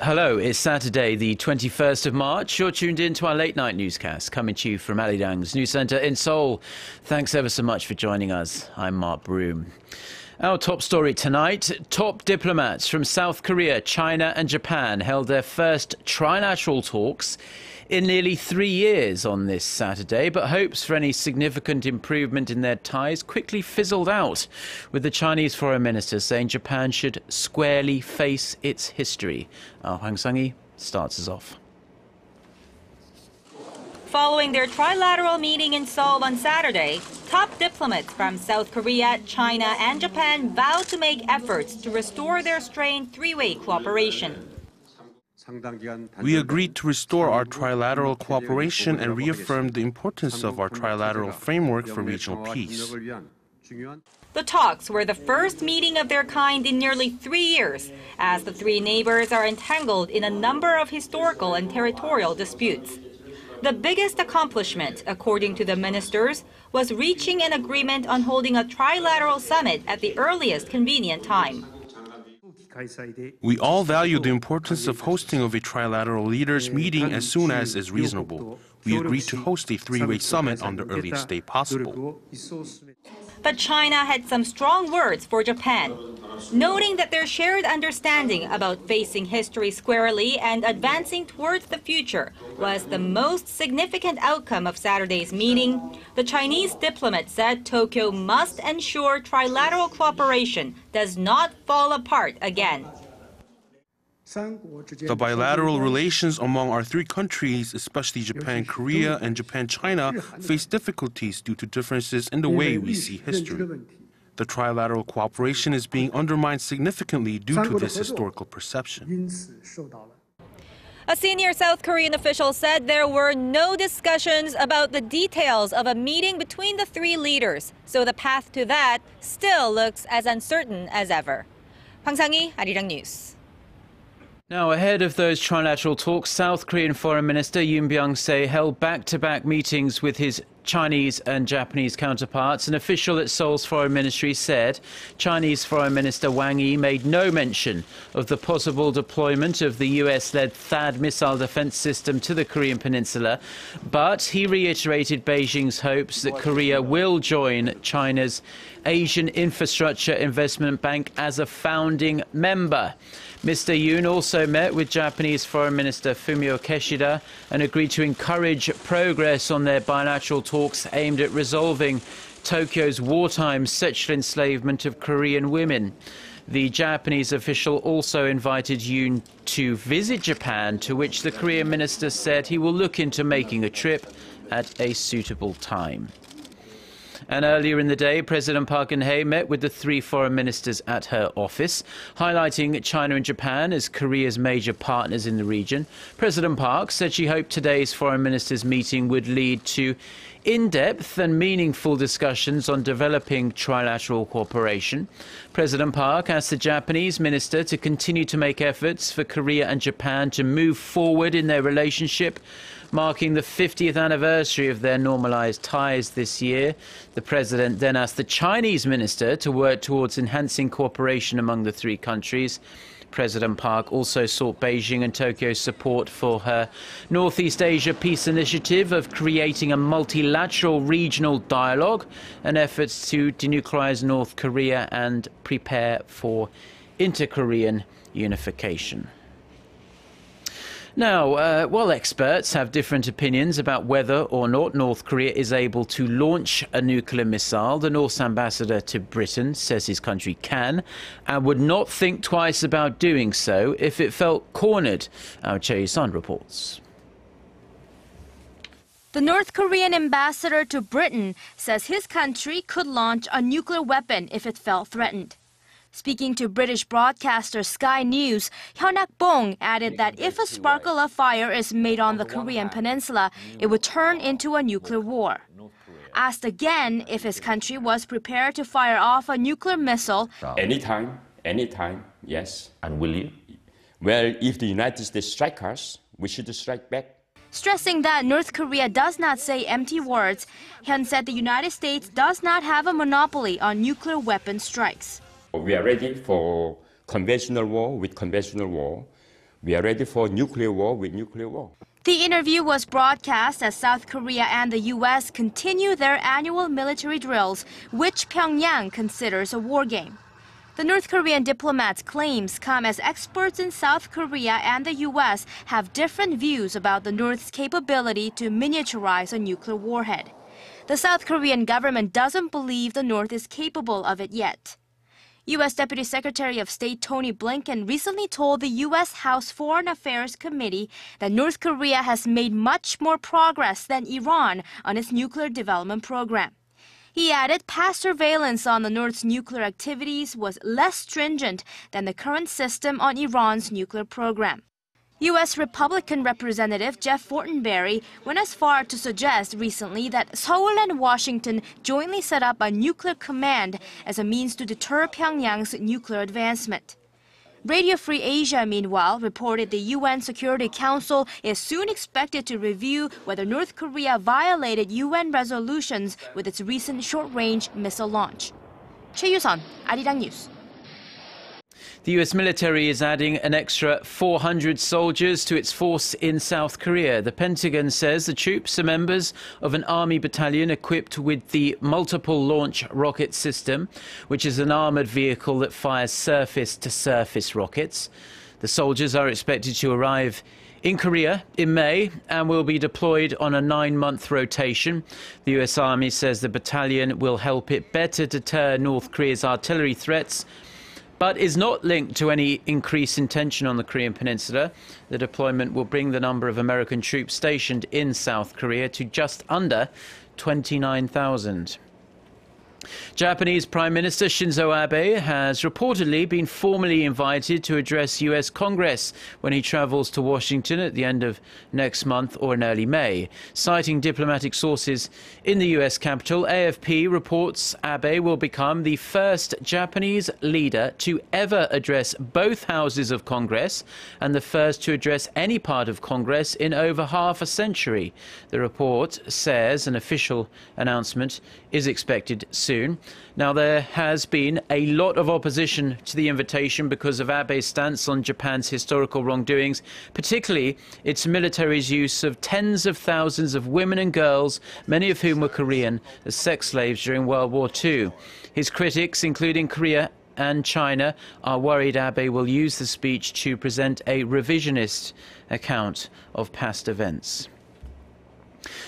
Hello, it's Saturday, the 21st of March. You're tuned in to our late night newscast, coming to you from Arirang's news centre in Seoul. Thanks ever so much for joining us. I'm Mark Broome. Our top story tonight, top diplomats from South Korea, China and Japan held their first trilateral talks in nearly 3 years on this Saturday, but hopes for any significant improvement in their ties quickly fizzled out, with the Chinese foreign minister saying Japan should squarely face its history. Our Hwang Sung-hee starts us off. Following their trilateral meeting in Seoul on Saturday, top diplomats from South Korea, China and Japan vowed to make efforts to restore their strained three-way cooperation. We agreed to restore our trilateral cooperation and reaffirmed the importance of our trilateral framework for regional peace. The talks were the first meeting of their kind in nearly 3 years, as the three neighbors are entangled in a number of historical and territorial disputes. The biggest accomplishment, according to the ministers, was reaching an agreement on holding a trilateral summit at the earliest convenient time. We all value the importance of hosting of a trilateral leaders meeting as soon as is reasonable. We agreed to host a three-way summit on the earliest day possible. But China had some strong words for Japan, noting that their shared understanding about facing history squarely and advancing towards the future was the most significant outcome of Saturday's meeting. The Chinese diplomat said Tokyo must ensure trilateral cooperation does not fall apart again. The bilateral relations among our three countries, especially Japan-Korea and Japan-China, face difficulties due to differences in the way we see history. The trilateral cooperation is being undermined significantly due to this historical perception. A senior South Korean official said there were no discussions about the details of a meeting between the three leaders, so the path to that still looks as uncertain as ever. Hwang Sung-hee, Arirang News. Now, ahead of those trilateral talks, South Korean Foreign Minister Yoon Byung-se held back-to-back meetings with his Chinese and Japanese counterparts. An official at Seoul's foreign ministry said Chinese Foreign Minister Wang Yi made no mention of the possible deployment of the US-led THAAD missile defense system to the Korean peninsula, but he reiterated Beijing's hopes that Korea will join China's Asian Infrastructure Investment Bank as a founding member. Mr. Yoon also met with Japanese Foreign Minister Fumio Kishida and agreed to encourage progress on their bilateral talks aimed at resolving Tokyo's wartime sexual enslavement of Korean women. The Japanese official also invited Yoon to visit Japan, to which the Korean minister said he will look into making a trip at a suitable time. And earlier in the day, President Park Geunhye met with the three foreign ministers at her office, highlighting China and Japan as Korea's major partners in the region. President Park said she hoped today's foreign ministers' meeting would lead to in-depth and meaningful discussions on developing trilateral cooperation. President Park asked the Japanese minister to continue to make efforts for Korea and Japan to move forward in their relationship, marking the 50th anniversary of their normalized ties this year. The president then asked the Chinese minister to work towards enhancing cooperation among the three countries. President Park also sought Beijing and Tokyo's support for her Northeast Asia peace initiative of creating a multilateral regional dialogue and efforts to denuclearize North Korea and prepare for inter-Korean unification. Now, while experts have different opinions about whether or not North Korea is able to launch a nuclear missile, the North's ambassador to Britain says his country can and would not think twice about doing so if it felt cornered. Our Chae Sun reports. The North Korean ambassador to Britain says his country could launch a nuclear weapon if it felt threatened. Speaking to British broadcaster Sky News, Hyun Ak-bong added that if a sparkle of fire is made on the Korean peninsula, it would turn into a nuclear war. Asked again if his country was prepared to fire off a nuclear missile, anytime, Anytime, yes. And will you? Well, if the United States strike us, we should strike back. Stressing that North Korea does not say empty words, Hyun said the United States does not have a monopoly on nuclear weapon strikes. We are ready for conventional war with conventional war. We are ready for nuclear war with nuclear war. The interview was broadcast as South Korea and the U.S. continue their annual military drills, which Pyongyang considers a war game. The North Korean diplomat's claims come as experts in South Korea and the U.S. have different views about the North's capability to miniaturize a nuclear warhead. The South Korean government doesn't believe the North is capable of it yet. U.S. Deputy Secretary of State Tony Blinken recently told the U.S. House Foreign Affairs Committee that North Korea has made much more progress than Iran on its nuclear development program. He added past surveillance on the North's nuclear activities was less stringent than the current system on Iran's nuclear program. U.S. Republican Representative Jeff Fortenberry went as far to suggest recently that Seoul and Washington jointly set up a nuclear command as a means to deter Pyongyang's nuclear advancement. Radio Free Asia, meanwhile, reported the UN Security Council is soon expected to review whether North Korea violated UN resolutions with its recent short-range missile launch. Choi Yu-sun, Arirang News. The US military is adding an extra 400 soldiers to its force in South Korea. The Pentagon says the troops are members of an army battalion equipped with the multiple launch rocket system, which is an armored vehicle that fires surface-to-surface rockets. The soldiers are expected to arrive in Korea in May and will be deployed on a 9-month rotation. The US Army says the battalion will help it better deter North Korea's artillery threats, but is not linked to any increase in tension on the Korean peninsula. The deployment will bring the number of American troops stationed in South Korea to just under 29,000. Japanese Prime Minister Shinzo Abe has reportedly been formally invited to address US Congress when he travels to Washington at the end of next month or in early May. Citing diplomatic sources in the US capital, AFP reports Abe will become the first Japanese leader to ever address both houses of Congress and the first to address any part of Congress in over half a century. The report says an official announcement is expected soon. Now, there has been a lot of opposition to the invitation because of Abe's stance on Japan's historical wrongdoings, particularly its military's use of tens of thousands of women and girls, many of whom were Korean, as sex slaves during World War II. His critics, including Korea and China, are worried Abe will use the speech to present a revisionist account of past events.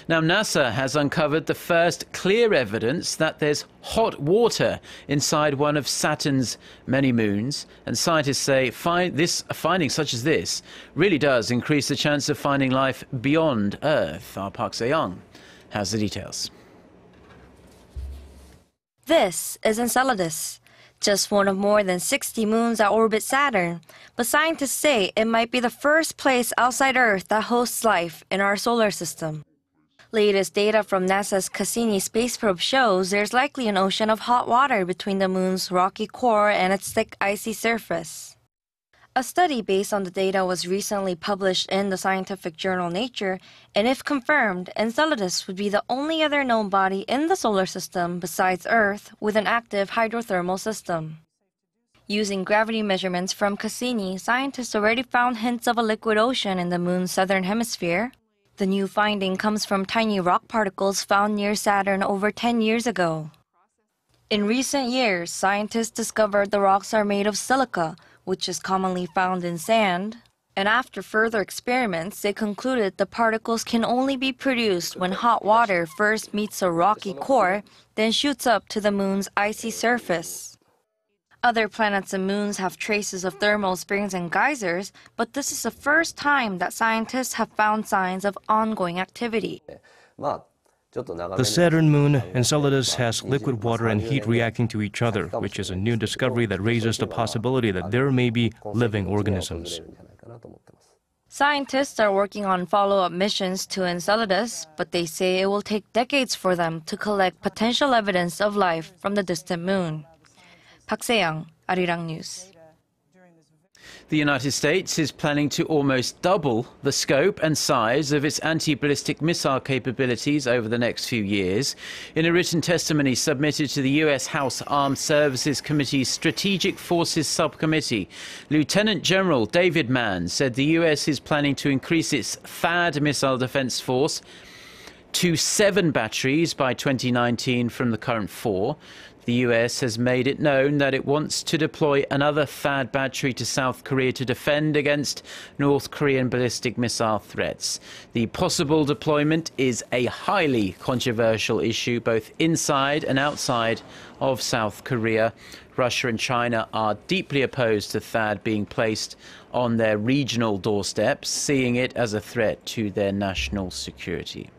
Now, NASA has uncovered the first clear evidence that there's hot water inside one of Saturn's many moons, and scientists say a finding such as this really does increase the chance of finding life beyond Earth. Our Park Geunhye has the details. This is Enceladus, just one of more than 60 moons that orbit Saturn, but scientists say it might be the first place outside Earth that hosts life in our solar system. Latest data from NASA's Cassini space probe shows there's likely an ocean of hot water between the moon's rocky core and its thick icy surface. A study based on the data was recently published in the scientific journal Nature, and if confirmed, Enceladus would be the only other known body in the solar system besides Earth with an active hydrothermal system. Using gravity measurements from Cassini, scientists already found hints of a liquid ocean in the moon's southern hemisphere. The new finding comes from tiny rock particles found near Saturn over 10 years ago. In recent years, scientists discovered the rocks are made of silica, which is commonly found in sand. And after further experiments, they concluded the particles can only be produced when hot water first meets a rocky core, then shoots up to the moon's icy surface. Other planets and moons have traces of thermal springs and geysers, but this is the first time that scientists have found signs of ongoing activity. The Saturn moon, Enceladus, has liquid water and heat reacting to each other, which is a new discovery that raises the possibility that there may be living organisms. Scientists are working on follow-up missions to Enceladus, but they say it will take decades for them to collect potential evidence of life from the distant moon. Park Geunhye, Arirang News. The United States is planning to almost double the scope and size of its anti-ballistic missile capabilities over the next few years. In a written testimony submitted to the U.S. House Armed Services Committee's Strategic Forces Subcommittee, Lieutenant General David Mann said the U.S. is planning to increase its THAAD missile defense force to 7 batteries by 2019 from the current 4. The US has made it known that it wants to deploy another THAAD battery to South Korea to defend against North Korean ballistic missile threats. The possible deployment is a highly controversial issue both inside and outside of South Korea. Russia and China are deeply opposed to THAAD being placed on their regional doorsteps, seeing it as a threat to their national security.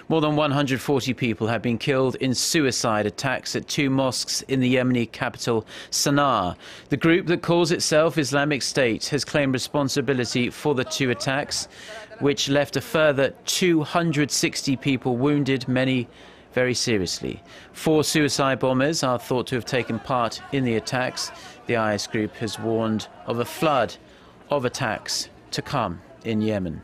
More than 140 people have been killed in suicide attacks at 2 mosques in the Yemeni capital, Sana'a. The group that calls itself Islamic State has claimed responsibility for the 2 attacks, which left a further 260 people wounded, many very seriously. 4 suicide bombers are thought to have taken part in the attacks. The IS group has warned of a flood of attacks to come in Yemen.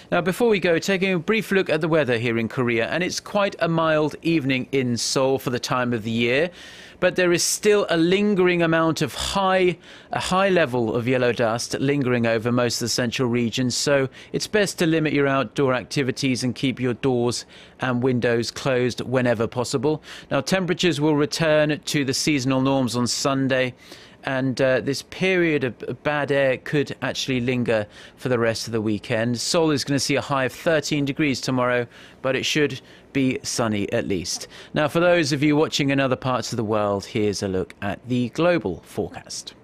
Now, before we go, taking a brief look at the weather here in Korea, and it's quite a mild evening in Seoul for the time of the year, but there is still a lingering amount of a high level of yellow dust lingering over most of the central region, so it's best to limit your outdoor activities and keep your doors and windows closed whenever possible. Now, temperatures will return to the seasonal norms on Sunday, and this period of bad air could actually linger for the rest of the weekend. Seoul is going to see a high of 13 degrees tomorrow, but it should be sunny at least. Now, for those of you watching in other parts of the world, here's a look at the global forecast.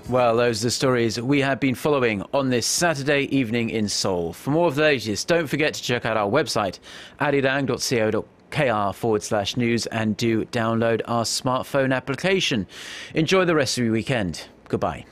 Well, those are the stories we have been following on this Saturday evening in Seoul. For more of the latest, don't forget to check out our website, arirang.co.kr/news, and do download our smartphone application. Enjoy the rest of your weekend. Goodbye.